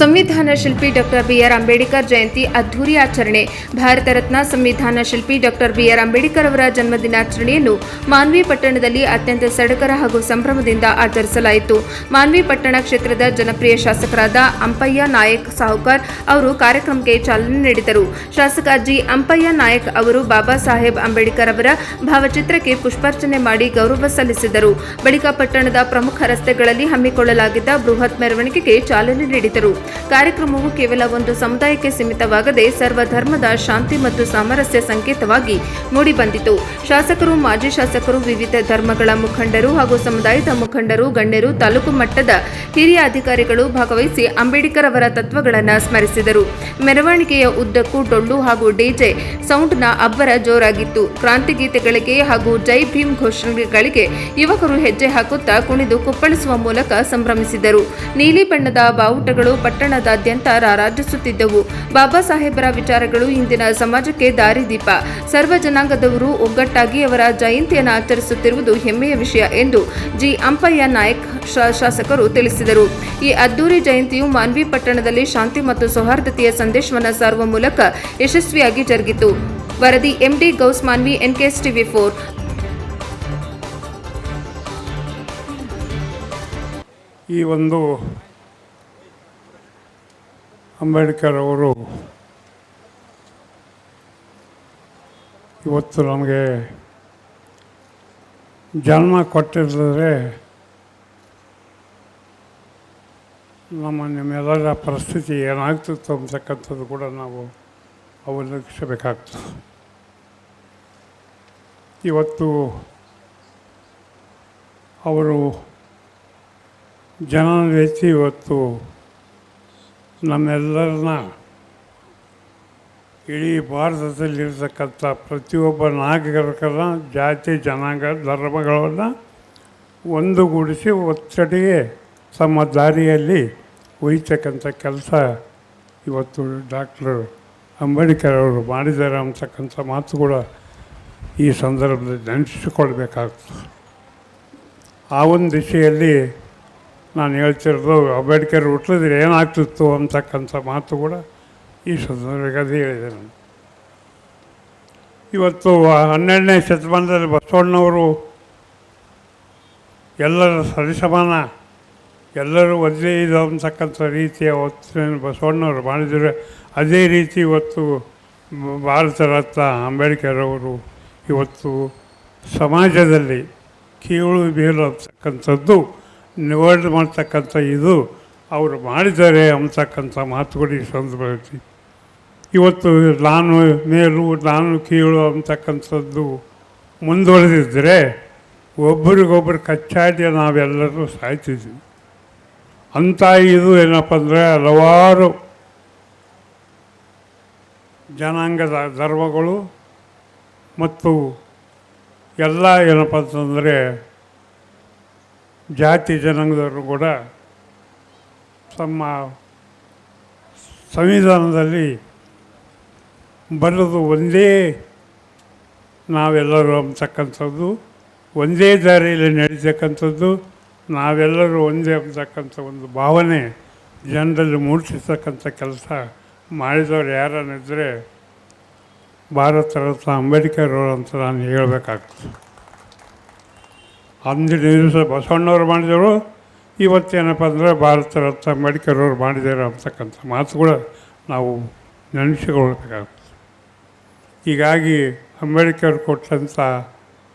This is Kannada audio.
ಸಂವಿಧಾನ ಶಿಲ್ಪಿ ಡಾಕ್ಟರ್ ಬಿಆರ್ ಅಂಬೇಡ್ಕರ್ ಜಯಂತಿ ಅದ್ದೂರಿ ಆಚರಣೆ. ಭಾರತ ರತ್ನ ಸಂವಿಧಾನ ಶಿಲ್ಪಿ ಡಾಕ್ಟರ್ ಬಿಆರ್ ಅಂಬೇಡ್ಕರ್ ಅವರ ಜನ್ಮದಿನಾಚರಣೆಯನ್ನು ಮಾನ್ವಿ ಪಟ್ಟಣದಲ್ಲಿ ಅತ್ಯಂತ ಸಡಗರ ಹಾಗೂ ಸಂಭ್ರಮದಿಂದ ಆಚರಿಸಲಾಯಿತು. ಮಾನ್ವಿ ಪಟ್ಟಣ ಕ್ಷೇತ್ರದ ಜನಪ್ರಿಯ ಶಾಸಕರಾದ ಅಂಪಯ್ಯ ನಾಯಕ್ ಸಾಹುಕಾರ್ ಅವರು ಕಾರ್ಯಕ್ರಮಕ್ಕೆ ಚಾಲನೆ ನೀಡಿದರು. ಶಾಸಕ ಜಿ ಅಂಪಯ್ಯ ನಾಯಕ್ ಅವರು ಬಾಬಾ ಸಾಹೇಬ್ ಅಂಬೇಡ್ಕರ್ ಅವರ ಭಾವಚಿತ್ರಕ್ಕೆ ಪುಷ್ಪಾರ್ಚನೆ ಮಾಡಿ ಗೌರವ ಸಲ್ಲಿಸಿದರು. ಬಳಿಕ ಪಟ್ಟಣದ ಪ್ರಮುಖ ರಸ್ತೆಗಳಲ್ಲಿ ಹಮ್ಮಿಕೊಳ್ಳಲಾಗಿದ್ದ ಬೃಹತ್ ಮೆರವಣಿಗೆಗೆ ಚಾಲನೆ ನೀಡಿದರು. ಕಾರ್ಯಕ್ರಮವು ಕೇವಲ ಒಂದು ಸಮುದಾಯಕ್ಕೆ ಸೀಮಿತವಾಗದೆ ಸರ್ವಧರ್ಮದ ಶಾಂತಿ ಮತ್ತು ಸಾಮರಸ್ಯ ಸಂಕೇತವಾಗಿ ಮೂಡಿಬಂದಿತು. ಶಾಸಕರು, ಮಾಜಿ ಶಾಸಕರು, ವಿವಿಧ ಧರ್ಮಗಳ ಮುಖಂಡರು ಹಾಗೂ ಸಮುದಾಯದ ಮುಖಂಡರು, ಗಣ್ಯರು, ತಾಲೂಕು ಮಟ್ಟದ ಹಿರಿಯ ಅಧಿಕಾರಿಗಳು ಭಾಗವಹಿಸಿ ಅಂಬೇಡ್ಕರ್ ಅವರ ತತ್ವಗಳನ್ನು ಸ್ಮರಿಸಿದರು. ಮೆರವಣಿಗೆಯ ಉದ್ದಕ್ಕೂ ಡೊಳ್ಳು ಹಾಗೂ ಡಿಜೆ ಸೌಂಡ್ನ ಅಬ್ಬರ ಜೋರಾಗಿತ್ತು. ಕ್ರಾಂತಿ ಗೀತೆಗಳಿಗೆ ಹಾಗೂ ಜೈ ಭೀಮ್ ಘೋಷಣೆಗಳಿಗೆ ಯುವಕರು ಹೆಜ್ಜೆ ಹಾಕುತ್ತಾ ಕುಣಿದು ಕುಪ್ಪಳಿಸುವ ಮೂಲಕ ಸಂಭ್ರಮಿಸಿದರು. ನೀಲಿ ಬಣ್ಣದ ಬಾವುಟಗಳು ಪಟ್ಟಣದಾದ್ಯಂತ ರಾರಾಜಿಸುತ್ತಿದ್ದವು. ಬಾಬಾ ಸಾಹೇಬರ ವಿಚಾರಗಳು ಇಂದಿನ ಸಮಾಜಕ್ಕೆ ದಾರಿದೀಪ. ಸರ್ವ ಜನಾಂಗದವರು ಒಗ್ಗಟ್ಟಾಗಿ ಅವರ ಜಯಂತಿಯನ್ನು ಆಚರಿಸುತ್ತಿರುವುದು ಹೆಮ್ಮೆಯ ವಿಷಯ ಎಂದು ಜಿ ಅಂಪಯ್ಯ ನಾಯಕ್ ಶಾಸಕರು ತಿಳಿಸಿದರು. ಈ ಅದ್ದೂರಿ ಜಯಂತಿಯು ಮಾನ್ವಿ ಪಟ್ಟಣದಲ್ಲಿ ಶಾಂತಿ ಮತ್ತು ಸೌಹಾರ್ದತೆಯ ಸಂದೇಶವನ್ನು ಸಾರುವ ಮೂಲಕ ಯಶಸ್ವಿಯಾಗಿ ಜರುಗಿತು. ವರದಿ MD Ghouse Manvi, NKS TV 4. ಈ ಒಂದು ಅಂಬೇಡ್ಕರ್ ಅವರು ಇವತ್ತು ನಮಗೆ ಜನ್ಮ ಕೊಟ್ಟಿದ್ದರೆ ನಿಮ್ಮೆಲ್ಲರ ಪರಿಸ್ಥಿತಿ ಏನಾಗ್ತಿತ್ತು ಅಂತಕ್ಕಂಥದ್ದು ಕೂಡ ನಾವು ಅವಲೋಕಿಸಬೇಕಾಗ್ತದೆ. ಇವತ್ತು ಅವರು ಜನವೆತ್ತಿ ಇವತ್ತು ನಮ್ಮೆಲ್ಲರನ್ನ ಇಡೀ ಭಾರತದಲ್ಲಿರ್ತಕ್ಕಂಥ ಪ್ರತಿಯೊಬ್ಬ ನಾಗರಿಕರ ಜಾತಿ, ಜನಾಂಗ, ಧರ್ಮಗಳನ್ನು ಒಂದುಗೂಡಿಸಿ ಒತ್ತಡಿಗೆ ತಮ್ಮ ದಾರಿಯಲ್ಲಿ ಒಯ್ತಕ್ಕಂಥ ಕೆಲಸ ಇವತ್ತು ಡಾಕ್ಟರ್ ಅಂಬೇಡ್ಕರ್ ಅವರು ಮಾಡಿದ್ದಾರೆ ಅಂತಕ್ಕಂಥ ಮಾತು ಕೂಡ ಈ ಸಂದರ್ಭದಲ್ಲಿ ನೆನಪಿಸಿಕೊಳ್ಬೇಕಾಗ್ತದೆ. ಆ ಒಂದು ದಿಶೆಯಲ್ಲಿ ನಾನು ಹೇಳ್ತಿರೋದು ಅಂಬೇಡ್ಕರ್ ಹುಟ್ಟಿದ್ರೆ ಏನಾಗ್ತಿತ್ತು ಅಂತಕ್ಕಂಥ ಮಾತು ಕೂಡ ಈ ಸಂದರ್ಭದಲ್ಲಿ ಹೇಳಿದೆ. ನಾನು ಇವತ್ತು 12ನೇ ಶತಮಾನದಲ್ಲಿ ಬಸವಣ್ಣವರು ಎಲ್ಲರ ಸರಿಸಮಾನ, ಎಲ್ಲರೂ ಒಂದೇ ಇದು ಅಂತಕ್ಕಂಥ ರೀತಿಯ ಒತ್ತನ್ನು ಬಸವಣ್ಣವರು ಮಾಡಿದರೆ, ಅದೇ ರೀತಿ ಇವತ್ತು ಭಾರತ ರತ್ನ ಅಂಬೇಡ್ಕರ್ ಅವರು ಇವತ್ತು ಸಮಾಜದಲ್ಲಿ ಕೀಳು ಬೇರು ಅಂತಕ್ಕಂಥದ್ದು ನಿವಾರಣೆ ಮಾಡ್ತಕ್ಕಂಥ ಇದು ಅವರು ಮಾಡಿದ್ದಾರೆ ಅಂತಕ್ಕಂಥ ಮಾತುಗಳು ಈ ಸಂದರ್ಭದಲ್ಲಿ ಇವತ್ತು ನಾನು ಮೇಲು ನಾನು ಕೀಳು ಅಂತಕ್ಕಂಥದ್ದು ಮುಂದುವರೆದಿದ್ದರೆ ಒಬ್ಬರಿಗೊಬ್ಬರು ಕಚ್ಚಾಡಿ ನಾವೆಲ್ಲರೂ ಸಾಯ್ತಿದ್ವಿ. ಅಂಥ ಇದು ಏನಪ್ಪ ಅಂದರೆ ಹಲವಾರು ಜನಾಂಗದ ಧರ್ಮಗಳು ಮತ್ತು ಎಲ್ಲ ಏನಪ್ಪ ಅಂತಂದರೆ ಜಾತಿ ಜನಾಂಗದವರು ಕೂಡ ತಮ್ಮ ಸಂವಿಧಾನದಲ್ಲಿ ಬರೆದು ಒಂದೇ ನಾವೆಲ್ಲರೂ ಅಂತಕ್ಕಂಥದ್ದು, ಒಂದೇ ದಾರಿಯಲ್ಲಿ ನಡೀತಕ್ಕಂಥದ್ದು, ನಾವೆಲ್ಲರೂ ಒಂದೇ ಅಂತಕ್ಕಂಥ ಒಂದು ಭಾವನೆ ಜನರಲ್ಲಿ ಮೂಡಿಸತಕ್ಕಂಥ ಕೆಲಸ ಮಾಡಿದವರು ಯಾರನ್ನಿದ್ದರೆ ಭಾರತ ರತ್ನ ಅಂಬೇಡ್ಕರ್ ಅವರು ಅಂತ ನಾನು ಹೇಳಬೇಕಾಗ್ತದೆ. ಅಂದಿನ ದಿವಸ ಬಸವಣ್ಣವ್ರು ಮಾಡಿದವರು, ಇವತ್ತೇನಪ್ಪ ಅಂದರೆ ಭಾರತ ರತ್ನ ಅಂಬೇಡ್ಕರ್ ಅವರು ಮಾಡಿದ್ದಾರೆ ಅಂತಕ್ಕಂಥ ಮಾತು ಕೂಡ ನಾವು ನೆನೆಸಿಕೊಳ್ಬೇಕಾಗ್ತದೆ. ಹೀಗಾಗಿ ಅಂಬೇಡ್ಕರ್ ಕೊಟ್ಟಂಥ